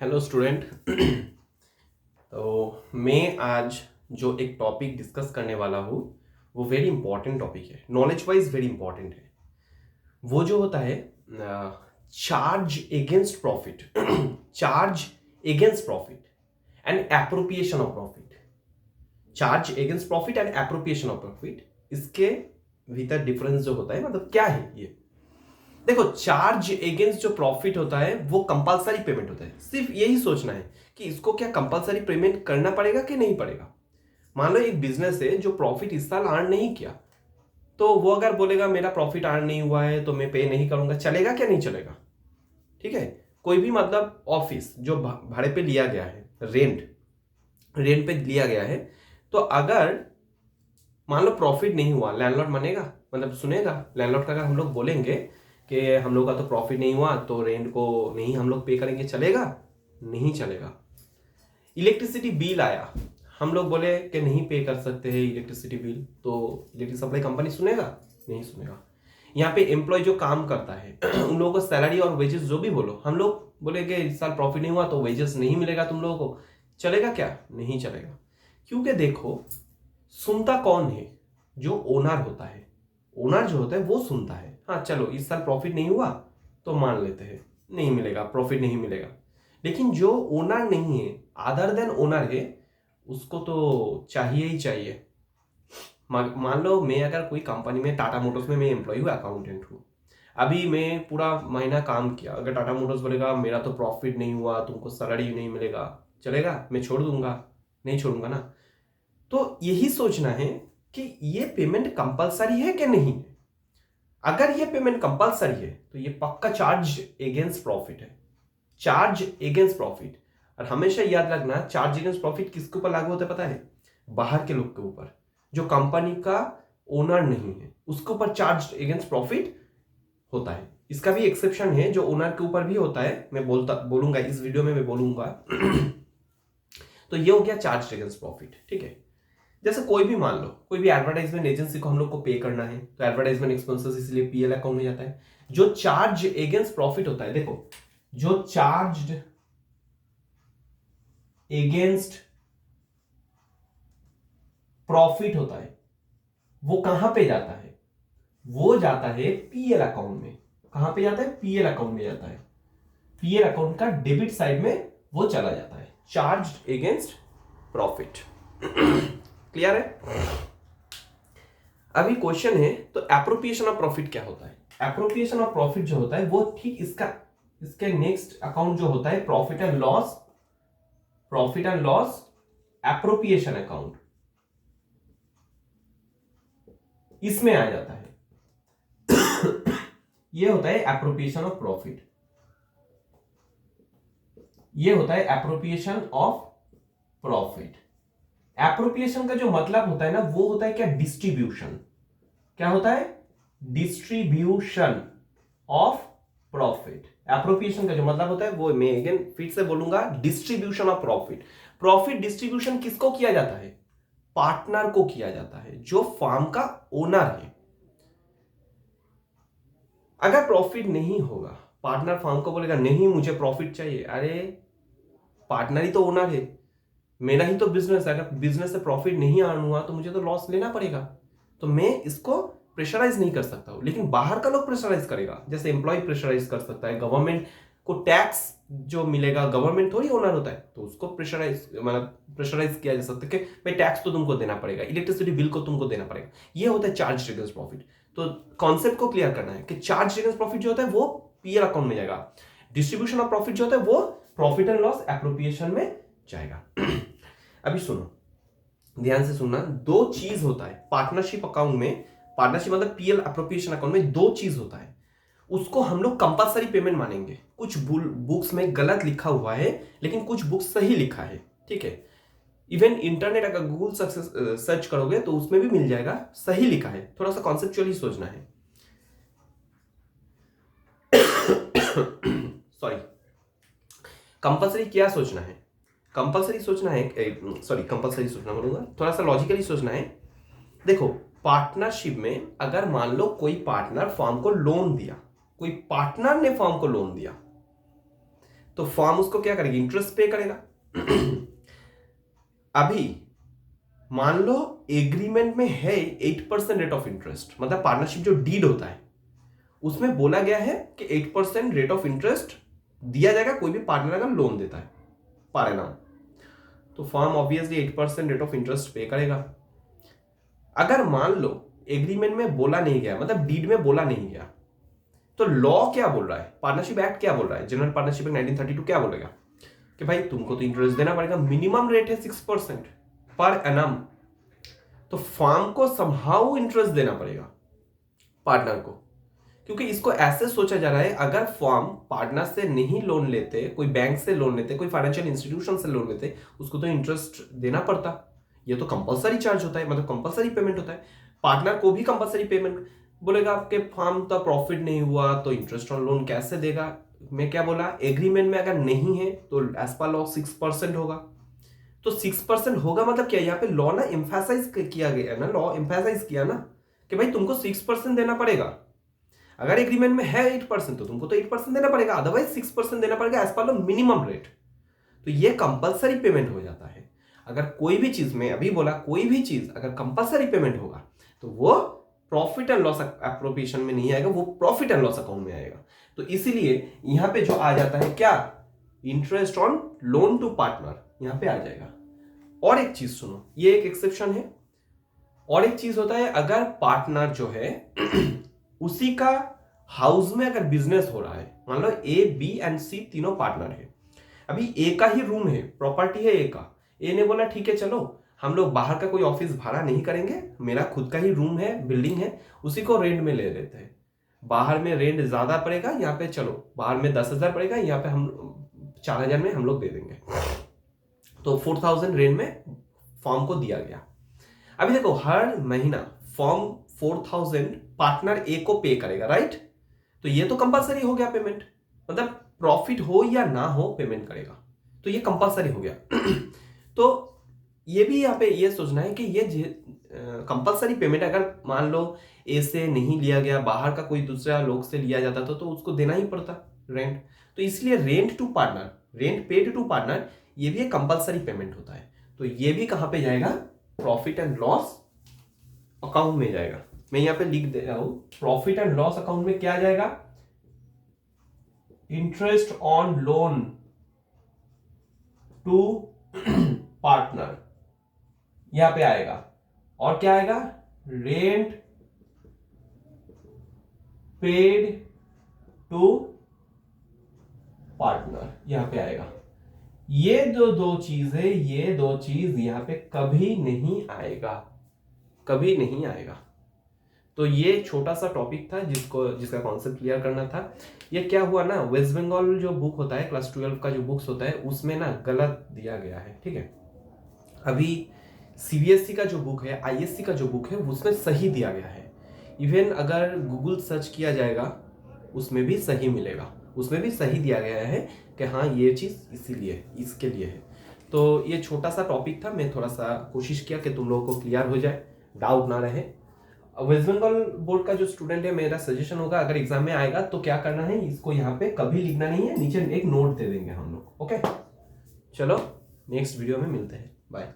Hello student. तो मैं आज जो एक टॉपिक डिस्कस करने वाला हूँ वो वेरी इंपॉर्टेंट टॉपिक है, नॉलेज वाइज वेरी इंपॉर्टेंट है। वो जो होता है charge against profit charge against profit and appropriation of profit. Charge against profit and appropriation of profit, इसके भीतर डिफरेंस जो होता है, मतलब क्या है ये। देखो, चार्ज एगेंस्ट जो प्रॉफिट होता है वो कंपलसरी पेमेंट होता है। सिर्फ यही सोचना है कि इसको क्या कंपलसरी पेमेंट करना पड़ेगा कि नहीं पड़ेगा। मान लो एक बिजनेस है जो प्रॉफिट इस साल अर्न नहीं किया, तो वो अगर बोलेगा मेरा प्रॉफिट अर्न नहीं हुआ है तो मैं पे नहीं करूंगा, चलेगा क्या? नहीं चलेगा। ठीक है। कोई भी मतलब ऑफिस जो भाड़े पे लिया गया है, रेंट रेंट पे लिया गया है, तो अगर मान लो प्रॉफिट नहीं हुआ, लैंडलॉर्ड मानेगा? मतलब सुनेगा लैंडलॉर्ड का? अगर हम लोग बोलेंगे कि हम लोग का तो प्रॉफिट नहीं हुआ तो रेंट को नहीं हम लोग पे करेंगे, चलेगा? नहीं चलेगा। इलेक्ट्रिसिटी बिल आया, हम लोग बोले कि नहीं पे कर सकते हैं इलेक्ट्रिसिटी बिल, तो इलेक्ट्रिक सप्लाई कंपनी सुनेगा? नहीं सुनेगा। यहाँ पे एम्प्लॉय जो काम करता है उन लोगों को सैलरी और वेजेस जो भी बोलो, हम लोग बोले कि इस साल प्रॉफिट नहीं हुआ तो वेजेस नहीं मिलेगा तुम लोगों को, चलेगा क्या? नहीं चलेगा। क्योंकि देखो, सुनता कौन है? जो ओनर होता है। ओनर जो होता है वो सुनता है। हाँ चलो, इस साल प्रॉफिट नहीं हुआ तो मान लेते हैं नहीं मिलेगा, प्रॉफिट नहीं मिलेगा। लेकिन जो ओनर नहीं है, अदर देन ओनर है, उसको तो चाहिए ही चाहिए। मान लो मैं अगर कोई कंपनी में, टाटा मोटर्स में मैं एम्प्लॉय हूँ, अकाउंटेंट हूँ। अभी मैं पूरा महीना काम किया, अगर टाटा मोटर्स बोलेगा मेरा तो प्रॉफिट नहीं हुआ, तुमको सैलरी नहीं मिलेगा, चलेगा? मैं छोड़ दूंगा? नहीं छोड़ूंगा ना। तो यही सोचना है कि ये पेमेंट कंपलसरी है कि नहीं है। अगर ये पेमेंट कंपलसरी है तो ये पक्का चार्ज एगेंस्ट प्रॉफिट है। Charge against profit. और हमेशा याद रखना, चार्ज एगेंस्ट प्रॉफिट किसके ऊपर लागू होता है पता है? बाहर के लोग के ऊपर, जो कंपनी का ओनर नहीं है उसके ऊपर चार्ज एगेंस्ट प्रॉफिट होता है। इसका भी एक्सेप्शन है जो ओनर के ऊपर भी होता है, मैं बोलूंगा इस वीडियो में, मैं बोलूंगा तो ये हो गया चार्ज एगेंस्ट प्रॉफिट। ठीक है। जैसे कोई भी मान लो, कोई भी एडवर्टाइजमेंट एजेंसी को हम लोग को पे करना है, तो एडवर्टाइजमेंट एक्सपेंसेस इसलिए पीएल अकाउंट में जाता है। जो चार्ज एगेंस्ट प्रॉफिट होता है, देखो, जो चार्ज एगेंस्ट प्रॉफिट होता है वो कहां पे जाता है? वो जाता है पीएल अकाउंट में। कहां पे जाता है? पीएल अकाउंट में जाता है। पीएल अकाउंट का डेबिट साइड में वो चला जाता है, चार्ज एगेंस्ट प्रॉफिट। क्लियर है? अभी क्वेश्चन है, तो एप्रोप्रिएशन ऑफ प्रॉफिट क्या होता है? एप्रोप्रिएशन ऑफ प्रॉफिट जो होता है वो ठीक इसके नेक्स्ट अकाउंट जो होता है profit and loss, appropriation account, इसमें आ जाता है। ये होता है एप्रोप्रिएशन ऑफ प्रॉफिट। ये होता है एप्रोप्रिएशन ऑफ प्रॉफिट। एप्रोप्रिएशन का जो मतलब होता है ना, वो होता है क्या? डिस्ट्रीब्यूशन। क्या होता है? Distribution of profit. एप्रोप्रिएशन का जो मतलब होता है वो मैं अगेन फिर से बोलूंगा, distribution of profit. Profit distribution किसको किया जाता है? पार्टनर को किया जाता है, जो फार्म का ओनर है। अगर प्रॉफिट नहीं होगा, पार्टनर फार्म को बोलेगा नहीं मुझे प्रॉफिट चाहिए, अरे पार्टनर ही तो ओनर है, मेरा ही तो बिजनेस है। अगर बिजनेस से प्रॉफिट नहीं अर्न हुआ तो मुझे तो लॉस लेना पड़ेगा, तो मैं इसको प्रेशराइज नहीं कर सकता हूं। लेकिन बाहर का लोग प्रेशराइज करेगा, जैसे एम्प्लॉय प्रेशराइज कर सकता है, गवर्नमेंट को टैक्स जो मिलेगा, गवर्नमेंट थोड़ी ओनर होता है, तो उसको प्रेशराइज मतलब प्रेशराइज किया जा सकता है कि भाई टैक्स तो तुमको देना पड़ेगा, इलेक्ट्रिसिटी बिल को तुमको देना पड़ेगा। ये होता है चार्ज अगेंस्ट प्रॉफिट। तो कॉन्सेप्ट को क्लियर करना है कि चार्ज अगेंस्ट प्रॉफिट जो होता है वो पीएल अकाउंट में जाएगा, डिस्ट्रीब्यूशन ऑफ प्रॉफिट जो होता है वो प्रॉफिट एंड लॉस एप्रोप्रिएशन में जाएगा। अभी सुनो, ध्यान से सुनना। दो चीज होता है पार्टनरशिप अकाउंट में, पार्टनरशिप मतलब पीएल एप्रोप्रिएशन अकाउंट में दो चीज होता है, उसको हम लोग कंपलसरी पेमेंट मानेंगे। कुछ बुक्स में गलत लिखा हुआ है लेकिन कुछ बुक्स सही लिखा है। ठीक है। इवन इंटरनेट अगर गूगल सर्च करोगे तो उसमें भी मिल जाएगा, सही लिखा है। थोड़ा सा कॉन्सेप्चुअली सोचना है। सॉरी, कंपलसरी क्या सोचना है? कंपलसरी सोचना है, कंपलसरी सोचना बोलूंगा, थोड़ा सा लॉजिकली सोचना है। देखो, पार्टनरशिप में अगर मान लो कोई पार्टनर फर्म को लोन दिया, कोई पार्टनर ने फर्म को लोन दिया, तो फर्म उसको क्या करेगी, इंटरेस्ट पे करेगा। अभी मान लो एग्रीमेंट में है 8% रेट ऑफ इंटरेस्ट, मतलब पार्टनरशिप जो डीड होता है उसमें बोला गया है कि 8% रेट ऑफ इंटरेस्ट दिया जाएगा कोई भी पार्टनर अगर लोन देता है पर एनम। तो firm obviously 8% rate of interest पे करेगा। अगर मान लो एग्रीमेंट में बोला नहीं गया, मतलब डीड में बोला नहीं गया, तो लॉ क्या बोल रहा है, पार्टनरशिप एक्ट क्या बोल रहा है, जनरल पार्टनरशिप एक्ट 1932 क्या बोलेगा कि भाई तुमको तो इंटरेस्ट देना पड़ेगा, मिनिमम रेट है 6% पर एनम। तो फर्म को समहाउ इंटरेस्ट देना पड़ेगा पार्टनर को, क्योंकि इसको ऐसे सोचा जा रहा है अगर फर्म पार्टनर से नहीं लोन लेते, कोई बैंक से लोन लेते, कोई फाइनेंशियल इंस्टीट्यूशन से लोन लेते, उसको तो इंटरेस्ट देना पड़ता। ये तो कंपलसरी चार्ज होता है, मतलब कंपलसरी पेमेंट होता है। पार्टनर को भी कंपलसरी पेमेंट बोलेगा, आपके फर्म का प्रॉफिट नहीं हुआ तो इंटरेस्ट ऑन लोन कैसे देगा। मैं क्या बोला, एग्रीमेंट में अगर नहीं है तो एज पर लॉ 6% होगा। तो 6% होगा मतलब क्या, यहाँ पे लॉ ना एम्फेसाइज किया गया ना, लॉ एम्फेसाइज किया ना कि भाई तुमको 6% देना पड़ेगा। अगर एग्रीमेंट में है 8% तो तुमको तो 8% देना पड़ेगा, अदरवाइज 6% देना पड़ेगा as per law minimum rate. तो ये कंपलसरी पेमेंट हो जाता है। अगर कोई भी चीज में अभी बोला, कोई भी चीज अगर कंपलसरी पेमेंट होगा तो वो प्रॉफिट एंड लॉस एप्रोप्रिएशन में नहीं आएगा, वो प्रॉफिट एंड लॉस अकाउंट में आएगा। तो इसीलिए यहां पे जो आ जाता है क्या, interest on loan to partner यहां पे आ जाएगा। और एक चीज सुनो, ये एक एक्सेप्शन है। और एक चीज होता है, अगर पार्टनर जो है उसी का हाउस में अगर बिजनेस हो रहा है, मान लो ए बी एंड सी तीनों पार्टनर है, अभी ए का ही रूम है, प्रॉपर्टी है ए का, ए ने बोला ठीक है चलो हम लोग बाहर का कोई ऑफिस भाड़ा नहीं करेंगे, मेरा खुद का ही रूम है, बिल्डिंग है, उसी को रेंट में ले लेते हैं। बाहर में रेंट ज्यादा पड़ेगा, यहाँ पे चलो बाहर में 10,000 पड़ेगा, यहाँ पे हम 4,000 में हम लोग दे देंगे। तो 4,000 रेंट में फॉर्म को दिया गया। अभी देखो हर महीना फॉर्म 4,000 पार्टनर ए को पे करेगा, राइट। तो ये तो कंपलसरी हो गया पेमेंट, मतलब प्रॉफिट हो या ना हो पेमेंट करेगा, तो ये कंपलसरी हो गया। तो ये भी यहाँ पे ये सोचना है कि ये कंपलसरी पेमेंट अगर मान लो ए से नहीं लिया गया, बाहर का कोई दूसरा लोग से लिया जाता तो उसको देना ही पड़ता रेंट। तो इसलिए rent to partner, rent paid to partner, ये भी एक कंपलसरी पेमेंट होता है। तो ये भी कहां पे जाएगा, प्रॉफिट एंड लॉस अकाउंट में जाएगा। मैं यहां पे लिख दे रहा हूं, प्रॉफिट एंड लॉस अकाउंट में क्या जाएगा, interest on loan to partner यहां पे आएगा। और क्या आएगा, रेंट पेड टू पार्टनर यहां पे आएगा। ये दो चीज है, ये दो चीज यहां पे कभी नहीं आएगा, कभी नहीं आएगा। तो ये छोटा सा टॉपिक था जिसका कॉन्सेप्ट क्लियर करना था। ये क्या हुआ ना, वेस्ट बंगाल जो बुक होता है, क्लास 12 का जो बुक्स होता है, उसमें ना गलत दिया गया है, ठीक है। अभी सीबीएसई का जो बुक है, आईएससी का जो बुक है, उसमें सही दिया गया है। इवन अगर गूगल सर्च किया जाएगा उसमें भी सही मिलेगा, उसमें भी सही दिया गया है कि हाँ ये चीज़ इसीलिए इसके लिए है। तो ये छोटा सा टॉपिक था, मैं थोड़ा सा कोशिश किया कि तुम लोगों को क्लियर हो जाए, डाउट ना रहे। वेस्ट बंगाल बोर्ड का जो स्टूडेंट है, मेरा सजेशन होगा अगर एग्जाम में आएगा तो क्या करना है, इसको यहाँ पे कभी लिखना नहीं है, नीचे एक नोट दे देंगे हम लोग। ओके, चलो नेक्स्ट वीडियो में मिलते हैं, बाय।